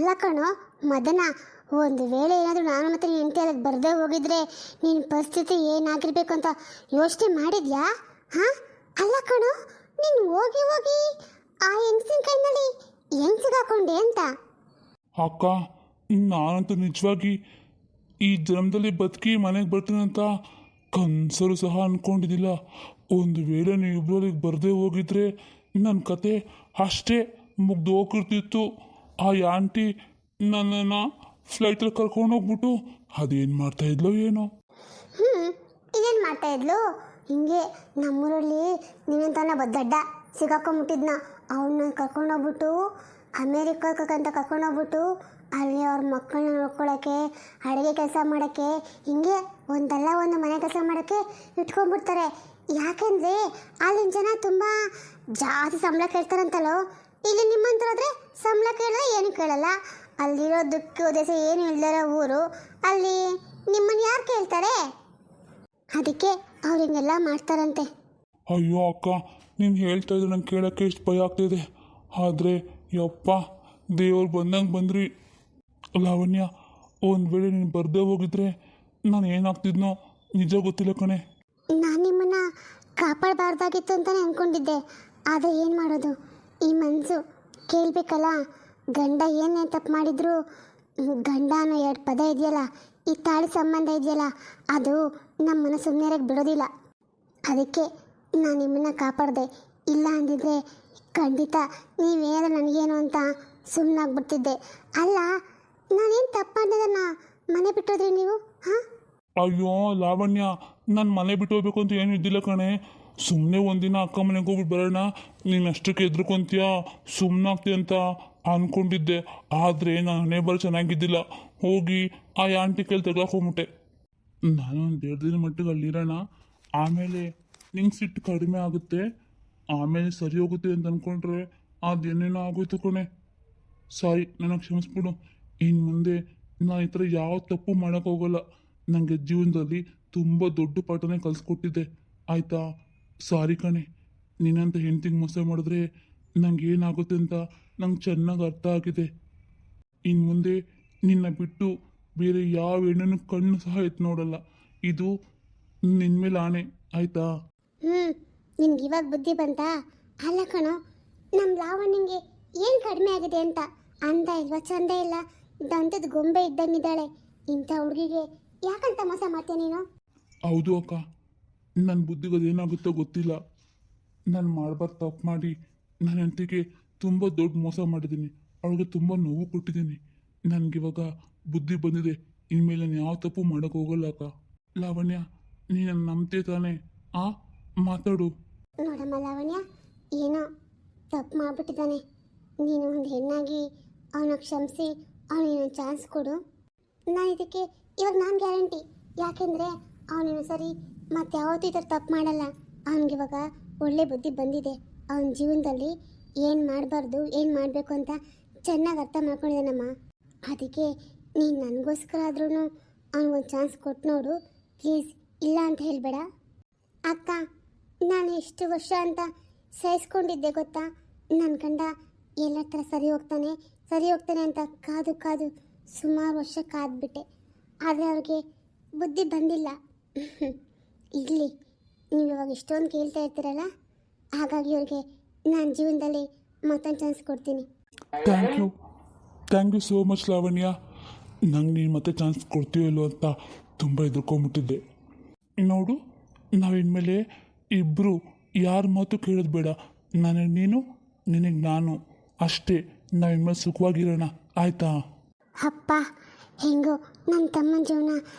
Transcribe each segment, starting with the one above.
ಅಲ್ಲ ಕಣೋ ಮದನ, ಒಂದು ವೇಳೆ ಏನಾದರೂ ನಾನು ಮತ್ತು ನೀನು ಹೆಂಡತಿ ಅದಕ್ಕೆ ಬರದೇ ಹೋಗಿದ್ರೆ ನಿನ್ನ ಪರಿಸ್ಥಿತಿ ಏನಾಗಿರ್ಬೇಕು ಅಂತ ಯೋಚನೆ ಮಾಡಿದ್ಯಾ? ಹಾಂ, ಅಲ್ಲ ಕಣೋ, ನೀನು ಹೋಗಿ ಹೋಗಿ ಆ ಹೆಂಗಸಿನ ಕೈನಲ್ಲಿ ಹೆಂಗೆ ಸಿಗಾಕೊಂಡೆ ಅಂತ. ಅಕ್ಕ, ನಾನಂತೂ ನಿಜವಾಗಿ ಈ ಜನ್ಮದಲ್ಲಿ ಬದುಕಿ ಮನೆಗೆ ಬರ್ತೀನಂತ ಕನ್ಸರು ಸಹ ಅಂದ್ಕೊಂಡಿದ್ದಿಲ್ಲ. ಒಂದು ವೇಳೆ ನೀವಿಬ್ಬರಿಗೆ ಬರದೇ ಹೋಗಿದ್ರೆ ನನ್ನ ಕತೆ ಅಷ್ಟೇ ಮುಗ್ದು ಹೋಗಿರ್ತಿತ್ತು. ಆ ಆಂಟಿ ನನ್ನನ್ನು ಫ್ಲೈಟಲ್ಲಿ ಕರ್ಕೊಂಡು ಹೋಗ್ಬಿಟ್ಟು ಅದೇನು ಮಾಡ್ತಾಯಿದ್ಲೋ ಏನೋ. ಇದೇನು ಮಾಡ್ತಾ ಇದ್ಲು? ಹಿಂಗೆ ನಮ್ಮೂರಲ್ಲಿ ನೀನಂತಾನ ಬದ್ದಡ್ಡ ಸಿಗಾಕೊಂಬಿಟ್ಟಿದ್ನ. ಅವನ್ನ ಕರ್ಕೊಂಡೋಗ್ಬಿಟ್ಟು ಅಮೇರಿಕಕ್ಕಂತ ಕರ್ಕೊಂಡೋಗ್ಬಿಟ್ಟು ಅಲ್ಲಿ ಅವ್ರ ಮಕ್ಕಳನ್ನ ನೋಡ್ಕೊಳ್ಳೋಕ್ಕೆ, ಅಡುಗೆ ಕೆಲಸ ಮಾಡೋಕ್ಕೆ, ಹಿಂಗೆ ಒಂದಲ್ಲ ಒಂದು ಮನೆ ಕೆಲಸ ಮಾಡೋಕ್ಕೆ ಇಟ್ಕೊಂಡ್ಬಿಡ್ತಾರೆ. ಯಾಕೆಂದರೆ ಅಲ್ಲಿನ ಜನ ತುಂಬ ಜಾಸ್ತಿ ಸಂಬಳ ಕೇಳ್ತಾರಂತಲೋ. ಇಲ್ಲಿ ನಿಮ್ಮಂತರಾದರೆ ಸಂಬಳ ಕೇಳಲ್ಲ, ಏನು ಕೇಳಲ್ಲ. ಅಲ್ಲಿರೋ ದುಃಖ ದೇಶ ಏನು ಇಲ್ದಿರೋ ಊರು, ಅಲ್ಲಿ ನಿಮ್ಮನ್ನು ಯಾರು ಕೇಳ್ತಾರೆ? ಅದಕ್ಕೆ ಅವ್ರು ಹಿಂಗೆಲ್ಲ ಮಾಡ್ತಾರಂತೆ. ಅಯ್ಯೋ ಅಕ್ಕ, ನೀನು ಹೇಳ್ತಾ ಇದ್ರೆ ನಂಗೆ ಕೇಳೋಕ್ಕೆ ಎಷ್ಟು ಭಯ ಆಗ್ತಿದೆ. ಆದರೆ ಯಪ್ಪ, ದೇವ್ರು ಬಂದಂಗೆ ಬಂದ್ರಿ. ಲಾವಣ್ಯ, ಒಂದು ವೇಳೆ ನೀನು ಬರದೇ ಹೋಗಿದ್ರೆ ನಾನು ಏನಾಗ್ತಿದ್ನೋ ನಿಜ ಗೊತ್ತಿಲ್ಲ ಕಣೆ. ನಾನು ನಿಮ್ಮನ್ನು ಕಾಪಾಡಬಾರ್ದಾಗಿತ್ತು ಅಂತಲೇ ಅಂದ್ಕೊಂಡಿದ್ದೆ. ಆದರೆ ಏನು ಮಾಡೋದು, ಈ ಮನಸ್ಸು ಕೇಳಬೇಕಲ್ಲ. ಗಂಡ ಏನೇ ತಪ್ಪು ಮಾಡಿದ್ರು, ಗಂಡ ಅನ್ನೋ ಎರಡು ಪದ ಇದೆಯಲ್ಲ, ಈ ತಾಳಿ ಸಂಬಂಧ ಇದೆಯಲ್ಲ, ಅದು ನಮ್ಮನ್ನು ಸುಮ್ಮನೆ ಬಿಡೋದಿಲ್ಲ. ಅದಕ್ಕೆ ನಾನು ನಿಮ್ಮನ್ನು ಕಾಪಾಡಿದೆ. ಇಲ್ಲ ಅಂದಿದ್ರೆ ಖಂಡಿತ ನೀವೇನಾದ್ರು ನನಗೇನು ಅಂತ ಸುಮ್ಮನಾಗ್ಬಿಡ್ತಿದ್ದೆ. ಅಲ್ಲ, ನಾನೇನು ತಪ್ಪು ಮಾಡಿದನ್ನ ಮನೆ ಬಿಟ್ಟೋದ್ರಿ ನೀವು? ಹಾಂ, ಅಯ್ಯೋ ಲಾವಣ್ಯ, ನಾನು ಮನೆ ಬಿಟ್ಟು ಹೋಗ್ಬೇಕು ಅಂತ ಏನು ಇದ್ದಿಲ್ಲ ಕಣೆ. ಸುಮ್ಮನೆ ಒಂದಿನ ಅಕ್ಕ ಮನೆಗೆ ಹೋಗ್ಬಿಟ್ಟು ಬರೋಣ, ನೀನು ಅಷ್ಟಕ್ಕೆ ಎದ್ರುಕೊಂತೀಯ, ಸುಮ್ಮನಾಗ್ತೀಯ ಅಂತ ಅಂದ್ಕೊಂಡಿದ್ದೆ. ಆದರೆ ನಾನು ಹಣೆ ಬರೋ ಚೆನ್ನಾಗಿದ್ದಿಲ್ಲ. ಹೋಗಿ ಆ ಆಂಟಿ ಕೈಲಿ ತೆಗ್ಲಾಕೊಂಬಿಟ್ಟೆ. ನಾನು ಒಂದು 2 ದಿನ ಮಟ್ಟಿಗೆ ಅಲ್ಲಿರೋಣ, ಆಮೇಲೆ ನಿಂಗೆ ಸಿಟ್ಟು ಕಡಿಮೆ ಆಗುತ್ತೆ, ಆಮೇಲೆ ಸರಿ ಹೋಗುತ್ತೆ ಅಂತ ಅಂದ್ಕೊಂಡ್ರೆ ಅದೇನೇನೋ ಆಗೋಯ್ತು ಕಣೆ. ಸಾರಿ, ನನಗೆ ಕ್ಷಮಿಸ್ಬಿಡು. ಇನ್ನು ಮುಂದೆ ನಾನು ಈ ಥರ ಯಾವ ತಪ್ಪು ಮಾಡೋಕ್ಕೋಗಲ್ಲ. ನನಗೆ ಜೀವನದಲ್ಲಿ ತುಂಬ ದೊಡ್ಡ ಪಾಠನೇ ಕಲಿಸ್ಕೊಟ್ಟಿದ್ದೆ, ಆಯಿತಾ? ಸಾರಿ ಕಣೆ. ನೀನಂತ ಹೆಂಡ್ತಿಗೆ ಮೋಸ ಮಾಡಿದ್ರೆ ನಂಗೆ ಏನಾಗುತ್ತೆ ಅಂತ ನಂಗೆ ಚೆನ್ನಾಗಿ ಅರ್ಥ ಆಗಿದೆ. ಇನ್ನು ಮುಂದೆ ನಿನ್ನ ಬಿಟ್ಟು ಬೇರೆ ಯಾವ ಹೆಣ್ಣನ್ನು ಕಣ್ಣು ಸಹ ಎತ್ತು ನೋಡಲ್ಲ. ಇದು ನಿನ್ನ ಮೇಲೆ ಆಣೆ, ಆಯಿತಾ? ನಿಮ್ಗೆ ಇವಾಗ ಬುದ್ಧಿ ಬಂತಾ? ಅಲ್ಲ ಕಣೋ, ನಮ್ಮ ಲಾವಣ್ಯಂಗೆ ಏನು ಕಡಿಮೆ ಆಗಿದೆ ಅಂತ. ಅಂದ ಇಲ್ವಾ, ಚಂದ ಇಲ್ಲ, ದಂತದ ಗೊಂಬೆ ಇದ್ದಂಗಿದ್ದಾಳೆ. ಇಂಥ ಹುಡುಗಿಗೆ ಯಾಕಂತ ಮೋಸ ಮಾಡ್ತೀಯ ನೀನು? ಹೌದು ಅಕ್ಕ, ನನ್ನ ಬುದ್ಧಿಗೆ ಅದೇನಾಗುತ್ತೋ ಗೊತ್ತಿಲ್ಲ. ನಾನು ಮಾಡಬಾರ್ದು ತಪ್ಪು ಮಾಡಿ ನನ್ನ ಹೆಂಡತಿಗೆ ತುಂಬ ದೊಡ್ಡ ಮೋಸ ಮಾಡಿದ್ದೀನಿ. ಅವಳಿಗೆ ತುಂಬ ನೋವು ಕೊಟ್ಟಿದ್ದೀನಿ. ನನಗಿವಾಗ ಬುದ್ಧಿ ಬಂದಿದೆ. ಇನ್ಮೇಲೆ ನಾನು ಯಾವ ತಪ್ಪು ಮಾಡೋಕ್ಕೆ ಹೋಗಲ್ಲ ಅಕ್ಕ. ಲಾವಣ್ಯ, ನೀನು ನಂಬ್ತೆ ತಾನೆ? ಮಾತಾಡು. ನೋಡಮ್ಮ ಲಾವಣ್ಯ, ಏನೋ ತಪ್ಪು ಮಾಡಿಬಿಟ್ಟಿದ್ದಾನೆ. ನೀನು ಒಂದು ಹೆಣ್ಣಾಗಿ ಅವನ ಕ್ಷಮಿಸಿ ಅವನಿಗೆ ಚಾನ್ಸ್ ಕೊಡು. ನಾನು ಇದಕ್ಕೆ ಇವಾಗ ನಾನು ಗ್ಯಾರಂಟಿ. ಯಾಕೆಂದರೆ ಅವನೇನು ಸರಿ ಮತ್ತೆ ಯಾವತ್ತೂ ಈ ಥರ ತಪ್ಪು ಮಾಡಲ್ಲ. ಅವನಿಗಿವಾಗ ಒಳ್ಳೆ ಬುದ್ಧಿ ಬಂದಿದೆ. ಅವನ ಜೀವನದಲ್ಲಿ ಏನು ಮಾಡಬಾರ್ದು, ಏನು ಮಾಡಬೇಕು ಅಂತ ಚೆನ್ನಾಗಿ ಅರ್ಥ ಮಾಡ್ಕೊಂಡಿದ್ದಾನಮ್ಮ. ಅದಕ್ಕೆ ನೀನು ನನಗೋಸ್ಕರ ಆದ್ರೂ ಅವನಿಗೊಂದು ಚಾನ್ಸ್ ಕೊಟ್ಟು ನೋಡು ಪ್ಲೀಸ್. ಇಲ್ಲ ಅಂತ ಹೇಳಬೇಡ ಅಕ್ಕ. ನಾನು ಎಷ್ಟು ವರ್ಷ ಅಂತ ಸಹಿಸ್ಕೊಂಡಿದ್ದೆ ಗೊತ್ತಾ? ನನ್ನ ಗಂಡ ಎಲ್ಲ ಥರ ಸರಿ ಹೋಗ್ತಾನೆ ಅಂತ ಕಾದು ಕಾದು ಸುಮಾರು ವರ್ಷ ಕಾದ್ಬಿಟ್ಟೆ. ಆದರೆ ಅವ್ರಿಗೆ ಬುದ್ಧಿ ಬಂದಿಲ್ಲ. ಇರಲಿ, ನೀವು ಇವಾಗ ಇಷ್ಟೊಂದು ಕೇಳ್ತಾ ಇರ್ತೀರಲ್ಲ, ಹಾಗಾಗಿ ಅವ್ರಿಗೆ ನಾನು ಜೀವನದಲ್ಲಿ ಮತ್ತೊಂದು ಚಾನ್ಸ್ ಕೊಡ್ತೀನಿ. Thank you so much Lavanya. ನಂಗೆ ನೀನು ಮತ್ತೆ ಚಾನ್ಸ್ ಕೊಡ್ತೀವಲ್ಲೋ ಅಂತ ತುಂಬ ಹೆದರ್ಕೊಂಬಿಟ್ಟಿದ್ದೆ. ನೋಡು, ನಾವಿನ್ಮೇಲೆ ಇಬ್ಬರು ಯಾರ ಮಾತು ಕೇಳೋದು ಬೇಡ. ನನಗೆ ನೀನು, ನಿನಗೆ ನಾನು, ಅಷ್ಟೇ. ನಾವಿನ್ಮೇಲೆ ಸುಖವಾಗಿರೋಣ, ಆಯಿತಾ? ಅಪ್ಪ, ಹೆಂಗೋ ನನ್ನ ತಮ್ಮನ ಜೀವನ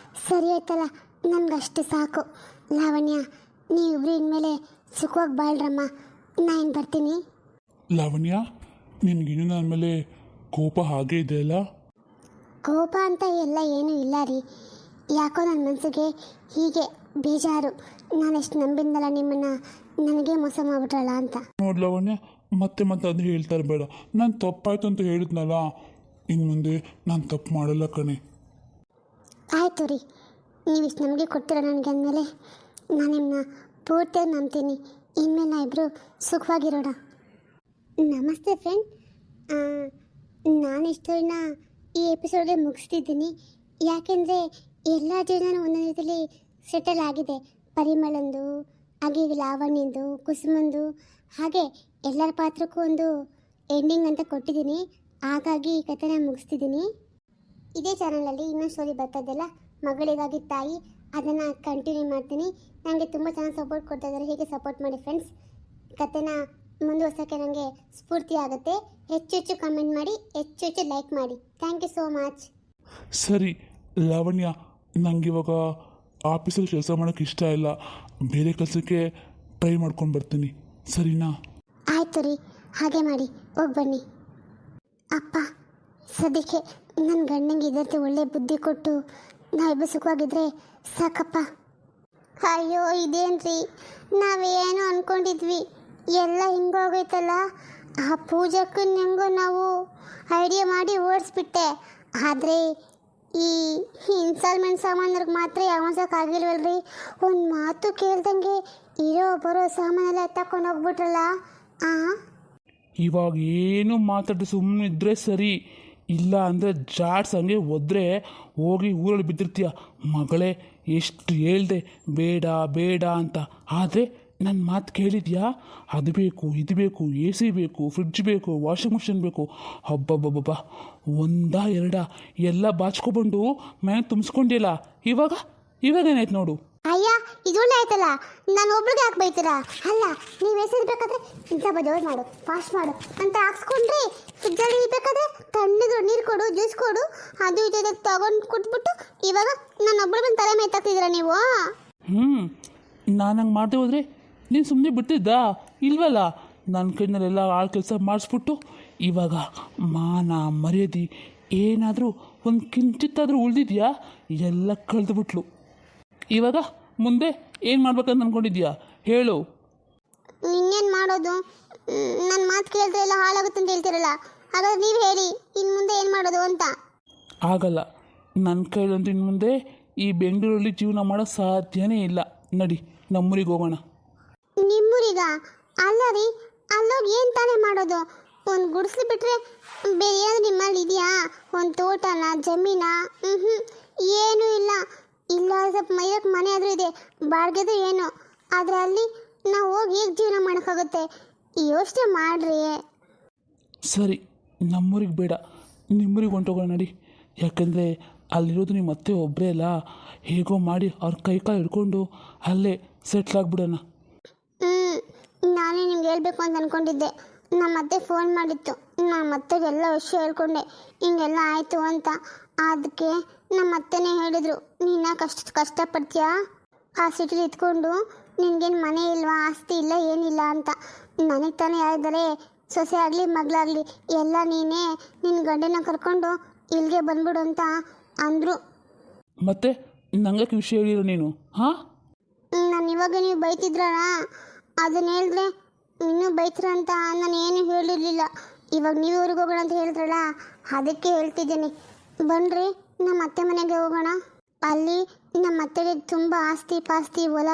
ಸರಿ ಆಯ್ತಲ್ಲ, ನನಗಷ್ಟು ಸಾಕು. ಲಾವಣ್ಯ, ನೀವಿಬ್ರು ಇನ್ಮೇಲೆ ಸುಖವಾಗಿ ಬಾಳ್ರಮ್ಮ. ನಾನು ಬರ್ತೀನಿ. ಲಾವಣ್ಯ, ನಿನಗಿನ್ನೂ ನನ್ನ ಮೇಲೆ ಕೋಪ ಹಾಗೇ ಇದೆಯಲ್ಲ? ಕೋಪ ಅಂತ ಎಲ್ಲ ಏನೂ ಇಲ್ಲ ರೀ. ಯಾಕೋ ನನ್ನ ಮನಸ್ಸಿಗೆ ಹೀಗೆ ಬೇಜಾರು. ನಾನೆಷ್ಟು ನಂಬಿದ್ನಲ್ಲ ನಿಮ್ಮನ್ನು, ನನಗೆ ಮೋಸ ಮಾಡಿಬಿಟ್ರಲ್ಲ ಅಂತ. ನೋಡಿ ಲಾವಣ್ಯ, ಮತ್ತೆ ಅದು ಹೇಳ್ತಾ ಇರಬೇಡ. ನಾನು ತಪ್ಪಾಯ್ತು ಅಂತ ಹೇಳಿದ್ನಲ್ಲ, ಇನ್ನು ಮುಂದೆ ನಾನು ತಪ್ಪು ಮಾಡಲ್ಲ ಕಣೆ. ಆಯಿತು ರೀ, ನೀವಿಷ್ಟು ನಮಗೆ ಕೊಡ್ತೀರ ನನಗೆ ಅಂದಮೇಲೆ ನಾನು ನಿಮ್ಮನ್ನ ಪೂರ್ತಿಯಾಗಿ ನಂಬ್ತೀನಿ. ಇನ್ಮೇಲೆ ನಾ ಇಬ್ಬರು ಸುಖವಾಗಿರೋಣ. ನಮಸ್ತೆ ಫ್ರೆಂಡ್. ನಾನು ಇಷ್ಟನ್ನ ಈ ಎಪಿಸೋಡ್ಗೆ ಮುಗಿಸ್ತಿದ್ದೀನಿ. ಯಾಕೆಂದರೆ ಎಲ್ಲ ಜನ ಒಂದೊಂದು ರೀತಿಯಲ್ಲಿ ಸೆಟಲ್ ಆಗಿದೆ. ಪರಿಮಳಂದು, ಹಾಗೆ ಲಾವಣ್ಯಂದು, ಕುಸುಮಂದು, ಹಾಗೆ ಎಲ್ಲರ ಪಾತ್ರಕ್ಕೂ ಒಂದು ಎಂಡಿಂಗ್ ಅಂತ ಕೊಟ್ಟಿದ್ದೀನಿ. ಹಾಗಾಗಿ ಈ ಕಥೆನ ಮುಗಿಸ್ತಿದ್ದೀನಿ. ಇದೇ ಚಾನಲಲ್ಲಿ ಇನ್ನೊಂದು ಸ್ಟೋರಿ ಬರ್ತದಲ್ಲ, ಮಗಳಿಗಾಗಿ ತಾಯಿ, ಅದನ್ನು ಕಂಟಿನ್ಯೂ ಮಾಡ್ತೀನಿ. ನನಗೆ ತುಂಬ ಚೆನ್ನಾಗಿ ಸಪೋರ್ಟ್ ಕೊಡ್ತಾ ಇದ್ದಾರೆ. ಹೀಗೆ ಸಪೋರ್ಟ್ ಮಾಡಿ ಫ್ರೆಂಡ್ಸ್. ಕಥೆನ ಮುಂದುವರ್ಸೋಕ್ಕೆ ನನಗೆ ಸ್ಫೂರ್ತಿ ಆಗುತ್ತೆ. ಹೆಚ್ಚು ಕಮೆಂಟ್ ಮಾಡಿ, ಹೆಚ್ಚು ಲೈಕ್ ಮಾಡಿ. Thank you so much. ಸರಿ ಲಾವಣ್ಯ, ನಂಗೆ ಇವಾಗ ಆಫೀಸಲ್ಲಿ ಕೆಲಸ ಮಾಡೋಕ್ಕೆ ಇಷ್ಟ ಇಲ್ಲ. ಬೇರೆ ಕೆಲಸಕ್ಕೆ ಟ್ರೈ ಮಾಡ್ಕೊಂಡು ಬರ್ತೀನಿ, ಸರಿನಾ? ಆಯ್ತು ರೀ, ಹಾಗೆ ಮಾಡಿ, ಹೋಗಿ ಬನ್ನಿ. ಅಪ್ಪ, ಸದ್ಯಕ್ಕೆ ನನ್ನ ಗಂಡಂಗೆ ಇದಕ್ಕೆ ಒಳ್ಳೆ ಬುದ್ಧಿ ಕೊಟ್ಟು ನಾವಿಬ್ಬರು ಸುಖವಾಗಿದ್ರೆ ಸಾಕಪ್ಪ. ಅಯ್ಯೋ ಇದೇನ್ರಿ, ನಾವೇನು ಅಂದ್ಕೊಂಡಿದ್ವಿ ಎಲ್ಲ ಹಿಂಗೋಗೈತಲ್ಲ. ಆ ಪೂಜಕ್ಕೂ ಹೆಂಗೋ ನಾವು ಐಡಿಯಾ ಮಾಡಿ ಓಡಿಸ್ಬಿಟ್ಟೆ. ಆದರೆ ಈ ಇನ್ಸ್ಟಾಲ್ಮೆಂಟ್ ಸಾಮಾನ್ಯರಿಗೆ ಮಾತ್ರ ಯಾವನ್ಸೋಕ್ಕಾಗಿಲ್ವಲ್ರಿ. ಒಂದು ಮಾತು ಕೇಳ್ದಂಗೆ ಇರೋ ಬರೋ ಸಾಮಾನೆಲ್ಲ ಎತ್ತಕೊಂಡು ಹೋಗ್ಬಿಟ್ರಲ್ಲ. ಇವಾಗ ಏನು ಮಾತಾಡಿ ಸುಮ್ಮನೆ ಇದ್ದರೆ ಸರಿ, ಇಲ್ಲ ಅಂದರೆ ಜಾಡ್ಸ್ ಹಂಗೆ ಒದ್ರೆ ಹೋಗಿ ಊರಲ್ಲಿ ಬಿದ್ದಿರ್ತೀಯ. ಮಗಳೇ, ಎಷ್ಟು ಹೇಳ್ದೆ ಬೇಡ ಬೇಡ ಅಂತ, ಆದರೆ ನನ್ನ ಮಾತು ಕೇಳಿದ್ಯಾ? ಅದು ಬೇಕು, ಇದು ಬೇಕು, ಎ ಸಿ ಬೇಕು, ಫ್ರಿಡ್ಜ್ ಬೇಕು, ವಾಷಿಂಗ್ ಮಿಷಿನ್ ಬೇಕು. ಹಬ್ಬಬ್ಬಬ್ಬ, ಒಂದಾ ಎರಡ ಎಲ್ಲ ಬಾಚ್ಕೊಬಂಡು ಮನೆ ತುಂಬಿಸ್ಕೊಂಡಿಲ್ಲ. ಇವಾಗೇನಾಯ್ತು ನೋಡು. ಅಯ್ಯ, ಇದು ಒಳ್ಳೆ ಆಯ್ತಲ್ಲ. ನಾನು ಒಬ್ಳಿಗೆ ಯಾಕೆ ಬೈತೀರಾ? ಅಲ್ಲ, ನೀವು ಎಸಿರ್ಬೇಕಾದ್ರೆ ಇಂಥ ಬದೋದು ಮಾಡು, ಫಾಸ್ಟ್ ಮಾಡು ಅಂತ ಹಾಕ್ಸ್ಕೊಂಡ್ರಿ. ಫ್ರಿಜ್ಜಲ್ಲಿ ಇರಬೇಕಾದ್ರೆ ತಣ್ಣಗೆ ನೀರು ಕೊಡು, ಜ್ಯೂಸ್ ಕೊಡು, ಅದು ಇದು ತಗೊಂಡು ಕೊಟ್ಬಿಟ್ಟು ಇವಾಗ ನಾನು ಒಬ್ಬಳು ಬಂದು ತಲೆ ಮೇಯ್ತಾಕ್ತಿದ್ದೀರಾ ನೀವು? ನಾನು ಹಂಗೆ ಮಾಡದೆ ಹೋದರೆ ನೀನು ಸುಮ್ಮನೆ ಬಿಡ್ತಿದ್ದಾ? ಇಲ್ವಲ್ಲ, ನನ್ನ ಕೈನಲ್ಲೆಲ್ಲ ಆಳು ಕೆಲಸ ಮಾಡಿಸ್ಬಿಟ್ಟು ಇವಾಗ ಮಾನ ಮರ್ಯಾದೆ ಏನಾದರೂ ಒಂದು ಕಿಂಚಿತ್ತಾದರೂ ಉಳಿದಿದೆಯಾ? ಎಲ್ಲ ಕಳೆದುಬಿಟ್ಲು. ಇವಾಗ ಮುಂದೆ ಏನು ಮಾಡ್ಬೇಕಂತ ಅಂದ್ಕೊಂಡಿದ್ಯಾ ಹೇಳು? ಇನ್ನೇನು ಮಾಡೋದು? ನನ್ನ ಮಾತು ಕೇಳಿದ್ರೆ ಎಲ್ಲ ಹಾಳಾಗುತ್ತೆ ಅಂತ ಹೇಳ್ತಿರಲ್ಲ, ಹಾಗಾದ್ರೆ ನೀವು ಹೇಳಿ, ಇನ್ನು ಮುಂದೆ ಏನು ಮಾಡೋದು ಅಂತ. ಆಗಲ್ಲ, ನನ್ನ ಕೈಲಂತೂ ಇನ್ನು ಮುಂದೆ ಈ ಬೆಂಗಳೂರಲ್ಲಿ ಜೀವನ ಮಾಡೋಕ್ಕೆ ಸಾಧ್ಯನೇ ಇಲ್ಲ. ನಡಿ, ನಮ್ಮೂರಿಗೆ ಹೋಗೋಣ. ನಿಮ್ಮೂರಿಗ? ಅಲ್ಲ ರೀ, ಅಲ್ಲೋಗಿ ಏನು ತಾನೇ ಮಾಡೋದು? ಒಂದು ಗುಡಿಸ್ಲು ಬಿಟ್ಟರೆ ಬೇರೆ ಏನಾದ್ರು ನಿಮ್ಮಲ್ಲಿ ಇದೆಯಾ? ಒಂದು ತೋಟನ, ಜಮೀನ? ಏನೂ ಇಲ್ಲ. ಇಲ್ಲ ಸ್ವಲ್ಪ ಮೈರಕ್ಕೆ ಮನೆ ಆದರೂ ಇದೆ, ಬಾಡಿಗೆದು ಏನೋ. ಆದರೆ ಅಲ್ಲಿ ನಾವು ಹೋಗಿ ಹೇಗೆ ಜೀವನ ಮಾಡೋಕ್ಕಾಗುತ್ತೆ? ಯೋಚನೆ ಮಾಡ್ರಿ. ಸರಿ, ನಮ್ಮೂರಿಗೆ ಬೇಡ, ನಿಮ್ಮೂರಿಗೆ ಹೊಂಟೋಗೋಣ ನಡಿ. ಯಾಕೆಂದರೆ ಅಲ್ಲಿರೋದು ನಿಮ್ಮ ಅತ್ತೆ ಒಬ್ಬರೇ ಅಲ್ಲ. ಹೇಗೋ ಮಾಡಿ ಅವ್ರ ಕೈ ಕಾಲು ಹಿಡ್ಕೊಂಡು ಅಲ್ಲೇ ಸೆಟ್ಲಾಗ್ಬಿಡೋಣ. ನಾನೇ ನಿಮ್ಗೆ ಹೇಳ್ಬೇಕು ಅಂತ ಅಂದ್ಕೊಂಡಿದ್ದೆ. ನಮ್ಮ ಅತ್ತೆ ಫೋನ್ ಮಾಡಿತ್ತು. ನಮ್ಮ ಅತ್ತೆಗೆಲ್ಲ ವಿಷಯ ಹೇಳ್ಕೊಂಡೆ, ಹಿಂಗೆಲ್ಲ ಆಯಿತು ಅಂತ. ಅದಕ್ಕೆ ನಮ್ಮ ಅತ್ತೆನೇ ಹೇಳಿದರು, ನೀನು ಕಷ್ಟಪಡ್ತೀಯಾ ಆ ಸಿಟಿಲಿ ಇದ್ಕೊಂಡು? ನಿನಗೇನು ಮನೆ ಇಲ್ವಾ, ಆಸ್ತಿ ಇಲ್ಲ, ಏನಿಲ್ಲ ಅಂತ. ನನಗೆ ತಾನೇ ಹೇಳಿದರೆ ಸೊಸೆ ಆಗಲಿ ಮಗಳಾಗಲಿ ಎಲ್ಲ ನೀನೇ, ನಿನ್ನ ಗಂಡನ ಕರ್ಕೊಂಡು ಇಲ್ಲಿಗೆ ಬಂದ್ಬಿಡು ಅಂತ ಅಂದರು. ಮತ್ತೆ ನಂಗೆ ವಿಷಯ ಹೇಳಿರೋ ನೀನು? ನಾನು ಇವಾಗ ನೀವು ಬೈತಿದ್ರಲ್ಲ, ಅದನ್ನ ಹೇಳಿದ್ರೆ ಇನ್ನೂ ಬೈತೀರ ಅಂತ ನಾನು ಏನು ಹೇಳಿರಲಿಲ್ಲ. ಇವಾಗ ನೀವು ಊರಿಗೆ ಹೋಗೋಣ ಅಂತ ಹೇಳಿದ್ರಲ್ಲ, ಅದಕ್ಕೆ ಹೇಳ್ತಿದ್ದೀನಿ. ಬನ್ನಿರಿ, ನಮ್ಮ ಅತ್ತೆ ಮನೆಗೆ ಹೋಗೋಣ. ಅಲ್ಲಿ ನಮ್ಮ ಅತ್ತೆಗೆ ತುಂಬ ಆಸ್ತಿ ಪಾಸ್ತಿ, ಹೊಲ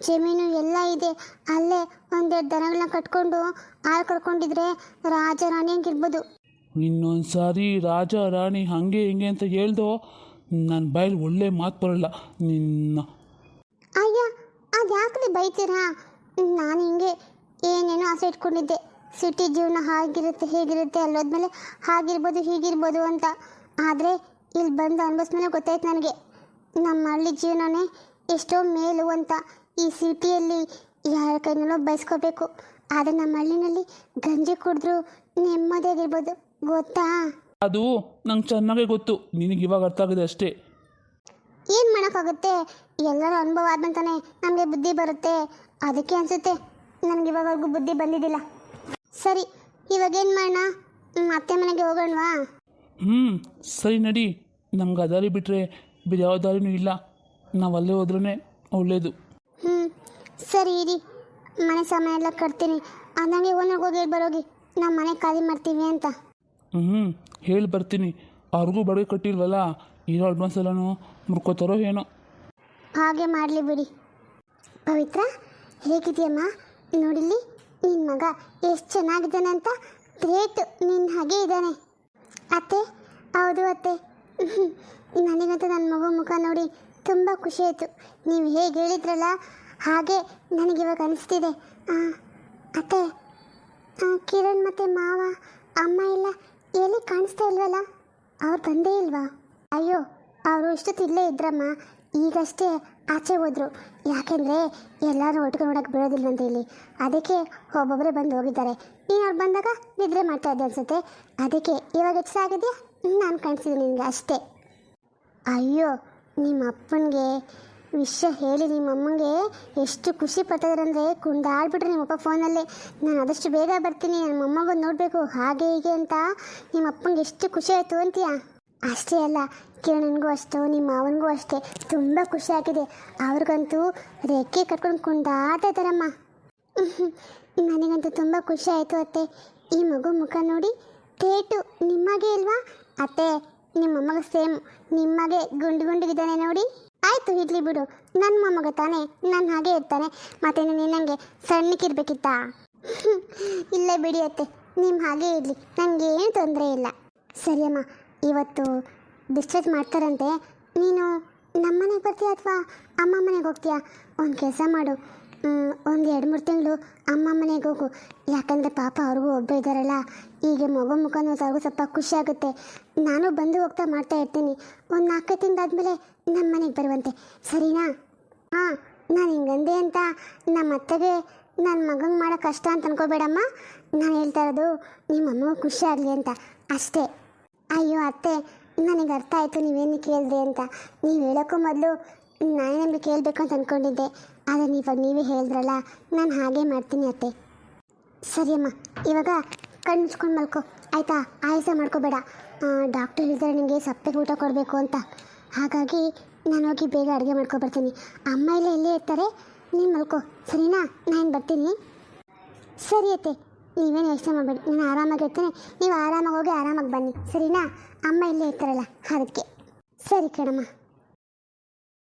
ಜಮೀನು ಎಲ್ಲ ಇದೆ. ಅಲ್ಲೇ ಒಂದೆರಡು ದನಗಳನ್ನ ಕಟ್ಕೊಂಡು ಹಾಲು ಕರ್ಕೊಂಡಿದ್ರೆ ರಾಜ ರಾಣಿ ಹಂಗಿರ್ಬೋದು. ಇನ್ನೊಂದು ಸಾರಿ ರಾಜ ರಾಣಿ ಹಾಗೆ ಹಿಂಗೆ ಅಂತ ಹೇಳ್ದೋ, ನನ್ನ ಬಾಯಲ್ಲಿ ಒಳ್ಳೆ ಮಾತು ಬರಲ್ಲ ನಿನ್ನ. ಅಯ್ಯ, ಅದು ಯಾಕೆ ಬೈತೀರಾ? ನಾನು ಹಿಂಗೆ ಏನೇನೋ ಆಸೆ ಇಟ್ಕೊಂಡಿದ್ದೆ. ಸಿಟಿ ಜೀವನ ಹಾಗಿರುತ್ತೆ ಹೇಗಿರುತ್ತೆ, ಅಲ್ಲೋದ್ಮೇಲೆ ಹಾಗಿರ್ಬೋದು ಹೀಗಿರ್ಬೋದು ಅಂತ. ಆದರೆ ಇಲ್ಲಿ ಬಂದು ಅನ್ಭವಿಸ್ಮೇಲೆ ಗೊತ್ತಾಯ್ತು ನನಗೆ, ನಮ್ಮ ಹಳ್ಳಿ ಜೀವನನೇ ಎಷ್ಟೋ ಮೇಲು ಅಂತ. ಈ ಸಿಟಿಯಲ್ಲಿ ಯಾರ ಕೈನಲ್ಲೋ ಬಯಸ್ಕೋಬೇಕು, ಆದರೆ ನಮ್ಮ ಹಳ್ಳಿನಲ್ಲಿ ಗಂಜಿ ಕುಡಿದ್ರು ನೆಮ್ಮದಿಯಾಗಿರ್ಬೋದು, ಗೊತ್ತಾ? ಅದು ನಂಗೆ ಚೆನ್ನಾಗೇ ಗೊತ್ತು, ನಿನಗೆ ಇವಾಗ ಅರ್ಥ ಆಗಿದೆ ಅಷ್ಟೇ. ಏನು ಮಾಡೋಕ್ಕಾಗುತ್ತೆ? ಎಲ್ಲರೂ ಅನುಭವ ಆದ್ಮೇಲೆ ತಾನೇ ನಮಗೆ ಬುದ್ಧಿ ಬರುತ್ತೆ. ಅದಕ್ಕೆ ಅನಿಸುತ್ತೆ ನನಗೆ ಇವಾಗವರೆಗೂ ಬುದ್ಧಿ ಬಂದಿದ್ದಿಲ್ಲ. ಸರಿ, ಇವಾಗೇನು ಮಾಡೋಣ? ಅತ್ತೆ ಮನೆಗೆ ಹೋಗೋಣವಾ? ಸರಿ ನಡಿ. ನಮ್ಗೆ ಆ ದಾರಿ ಬಿಟ್ಟರೆ ಬೇರೆ ಯಾವ ದಾರಿನೂ ಇಲ್ಲ. ನಾವು ಅಲ್ಲೇ ಹೋದ್ರೇ ಒಳ್ಳೆಯದು. ಸರಿ ಇರಿ, ಮನೆ ಸಾಮಾನು ಎಲ್ಲ ಕಟ್ತೀನಿ. ಅಂದಂಗೆ ಓನರ್ಗೆ ಹೋಗಿ ಹೇಳಿ ಬರೋಗಿ, ನಮ್ಮ ಮನೆ ಖಾಲಿ ಮಾಡ್ತೀವಿ ಅಂತ. ಹೇಳಿ ಬರ್ತೀನಿ. ಅವ್ರಿಗೂ ಬಾಡಿಗೆ ಕಟ್ಟಿಲ್ವಲ್ಲ, ಇರೋ ಅಡ್ವಾನ್ಸ್ ಎಲ್ಲನೂ ಮುರ್ಕೋತಾರೋ ಏನೋ. ಹಾಗೆ ಮಾಡಲಿ ಬಿಡಿ. ಪವಿತ್ರ, ಹೇಗಿದೆಯಮ್ಮ? ನೋಡಿಲಿ, ನಿನ್ನ ಮಗ ಎಷ್ಟು ಚೆನ್ನಾಗಿದ್ದಾನೆ ಅಂತ. ಗ್ರೇಟ್, ನಿನ್ನ ಹಾಗೆ ಇದ್ದಾನೆ. ಅತ್ತೆ, ಹೌದು ಅತ್ತೆ. ನನಗಂತೂ ನನ್ನ ಮಗು ಮುಖ ನೋಡಿ ತುಂಬ ಖುಷಿ ಆಯಿತು. ನೀವು ಹೇಗೆ ಹೇಳಿದ್ರಲ್ಲ ಹಾಗೆ ನನಗಿವಾಗ ಅನಿಸ್ತಿದೆ. ಅತ್ತೆ, ಕಿರಣ್ ಮತ್ತು ಮಾವ ಅಮ್ಮ ಎಲ್ಲ ಎಲ್ಲಿ ಕಾಣಿಸ್ತಾ ಇಲ್ವಲ್ಲ? ಅವ್ರು ಬಂದೇ ಇಲ್ವಾ? ಅಯ್ಯೋ, ಅವರು ಇಷ್ಟೊತ್ತು ಇಲ್ಲೇ ಇದ್ರಮ್ಮ, ಈಗಷ್ಟೇ ಆಚೆ ಹೋದರು. ಯಾಕೆಂದರೆ ಎಲ್ಲರೂ ಒಟ್ಟಿಗೆ ನೋಡೋಕೆ ಬಿಡೋದಿಲ್ವಂತ ಇಲ್ಲಿ, ಅದಕ್ಕೆ ಒಬ್ಬೊಬ್ಬರೇ ಬಂದು ಹೋಗಿದ್ದಾರೆ. ನೀನು ಅವ್ರು ಬಂದಾಗ ನಿದ್ರೆ ಮಾಡ್ತಾ ಇದ್ದೆ ಅನಿಸುತ್ತೆ, ಅದಕ್ಕೆ ಇವಾಗ ಹೆಚ್ಚಾಗಿದೆಯಾ ನಾನು ಕಾಣಿಸಿದ್ದೀನಿ ನಿನಗೆ ಅಷ್ಟೇ. ಅಯ್ಯೋ, ನಿಮ್ಮ ಅಪ್ಪನಿಗೆ ವಿಷಯ ಹೇಳಿ ನಿಮ್ಮ ಅಮ್ಮಂಗೆ ಎಷ್ಟು ಖುಷಿ ಪಡ್ತಾಯಿದ್ರಂದರೆ ಕುಂದಾಡ್ಬಿಟ್ರೆ ನಿಮ್ಮಪ್ಪ ಫೋನಲ್ಲಿ. ನಾನು ಆದಷ್ಟು ಬೇಗ ಬರ್ತೀನಿ, ನನ್ನ ಮೊಮ್ಮಗನ ನೋಡಬೇಕು ಹಾಗೆ ಹೀಗೆ ಅಂತ ನಿಮ್ಮ ಅಪ್ಪನಿಗೆ ಎಷ್ಟು ಖುಷಿ ಆಯಿತು ಅಂತೀಯಾ? ಅಷ್ಟೇ ಅಲ್ಲ, ಕಿರಣನಿಗೂ ಅಷ್ಟು ನಿಮ್ಮ ಮಾವನಿಗೂ ಅಷ್ಟೇ ತುಂಬ ಖುಷಿ ಆಗಿದೆ. ಅವ್ರಿಗಂತೂ ರೆಕ್ಕೆ ಕಟ್ಕೊಂಡು ಕುಂದಾಡ್ತಾ ಇದ್ದಾರಮ್ಮ. ನನಗಂತೂ ತುಂಬ ಖುಷಿ ಆಯಿತು ಅತ್ತೆ. ಈ ಮಗು ಮುಖ ನೋಡಿ ಟೇಟು ನಿಮಗೆ ಇಲ್ವಾ ಅತ್ತೆ? ನಿಮ್ಮ ಮೊಮ್ಮಗ ಸೇಮ್ ನಿಮಗೆ ಗುಂಡು ಗುಂಡಿಗಿದ್ದಾನೆ ನೋಡಿ. ಆಯಿತು ಇಡ್ಲಿ ಬಿಡು, ನನ್ನ ಮೊಮ್ಮಗ ತಾನೇ, ನನ್ನ ಹಾಗೆ ಇರ್ತಾನೆ, ಮತ್ತೆ ನಿನ್ನಂಗೆ ಸಣ್ಣಕ್ಕಿರ್ಬೇಕಿತ್ತಾ? ಇಲ್ಲೇ ಬಿಡಿ ಅತ್ತೆ, ನಿಮ್ಮ ಹಾಗೆ ಇರಲಿ, ನನಗೇನು ತೊಂದರೆ ಇಲ್ಲ. ಸರಿಯಮ್ಮ, ಇವತ್ತು ಡಿಸ್ಚಾರ್ಜ್ ಮಾಡ್ತಾರಂತೆ, ನೀನು ನಮ್ಮ ಮನೆಗೆ ಬರ್ತೀಯ ಅಥವಾ ಅಮ್ಮ ಮನೆಗೆ ಹೋಗ್ತೀಯಾ? ಒಂದು ಕೆಲಸ ಮಾಡು, ಒಂದು 2-3 ತಿಂಗಳು ಅಮ್ಮ ಮನೆಗೆ ಹೋಗು. ಯಾಕಂದರೆ ಪಾಪ ಅವ್ರಿಗೂ ಒಬ್ಬರು ಇದ್ದಾರಲ್ಲ, ಹೀಗೆ ಮಗು ಮುಖ ನೋಡಿದವ್ರಿಗೂ ಸ್ವಲ್ಪ ಖುಷಿ ಆಗುತ್ತೆ. ನಾನು ಬಂದು ಹೋಗ್ತಾ ಮಾಡ್ತಾ ಇರ್ತೀನಿ. ಒಂದು 4 ತಿಂಗಳಾದಮೇಲೆ ನಮ್ಮ ಮನೆಗೆ ಬರುವಂತೆ, ಸರಿನಾ? ಹಾಂ, ನಾನು ಹಿಂಗಂದೆ ಅಂತ ನಮ್ಮ ಅತ್ತೆಗೆ ನನ್ನ ಮಗಂಗೆ ಮಾಡೋ ಕಷ್ಟ ಅಂತ ಅನ್ಕೋಬೇಡಮ್ಮ. ನಾನು ಹೇಳ್ತಾ ಇರೋದು ನಿಮ್ಮ ಅಮ್ಮಗೂ ಖುಷಿ ಆಗಲಿ ಅಂತ ಅಷ್ಟೇ. ಅಯ್ಯೋ ಅತ್ತೆ, ನನಗೆ ಅರ್ಥ ಆಯಿತು ನೀವೇನು ಕೇಳಿದ್ರಿ ಅಂತ. ನೀವು ಹೇಳೋಕ್ಕೂ ಮೊದಲು ನಾನೇ ನಿಮಗೆ ಕೇಳಬೇಕು ಅಂತ ಅಂದ್ಕೊಂಡಿದ್ದೆ, ಆದರೆ ಇವಾಗ ನೀವೇ ಹೇಳಿದ್ರಲ್ಲ, ನಾನು ಹಾಗೆ ಮಾಡ್ತೀನಿ ಅತ್ತೆ. ಸರಿಯಮ್ಮ, ಇವಾಗ ಕಣ್ಣು ಮುಚ್ಕೊಂಡು ಮಲ್ಕೊ ಆಯಿತಾ? ಆಯಾಸ ಮಾಡ್ಕೋಬೇಡ. ಡಾಕ್ಟರ್ ಹೇಳಿದ್ದಾರೆ ನಿಮಗೆ ಸಪ್ಪೆಗೆ ಊಟ ಕೊಡಬೇಕು ಅಂತ, ಹಾಗಾಗಿ ನಾನು ಹೋಗಿ ಬೇಗ ಅಡುಗೆ ಮಾಡ್ಕೊಬರ್ತೀನಿ. ಅಮ್ಮ ಎಲ್ಲ ಇಲ್ಲೇ ಇರ್ತಾರೆ, ನೀನು ಮಲ್ಕೊ ಸರಿನಾ? ನಾನು ಬರ್ತೀನಿ. ಸರಿ ಅತ್ತೆ, ನೀವೇನು ಯೋಚನೆ ಮಾಡಬೇಡಿ, ನಾನು ಆರಾಮಾಗಿರ್ತೀನಿ, ನೀವು ಆರಾಮಾಗಿ ಹೋಗಿ ಆರಾಮಾಗಿ ಬನ್ನಿ ಸರಿನಾ? ಅಮ್ಮ ಇಲ್ಲೇ ಇರ್ತಾರಲ್ಲ ಅದಕ್ಕೆ. ಸರಿ ಕಣಮ್ಮ.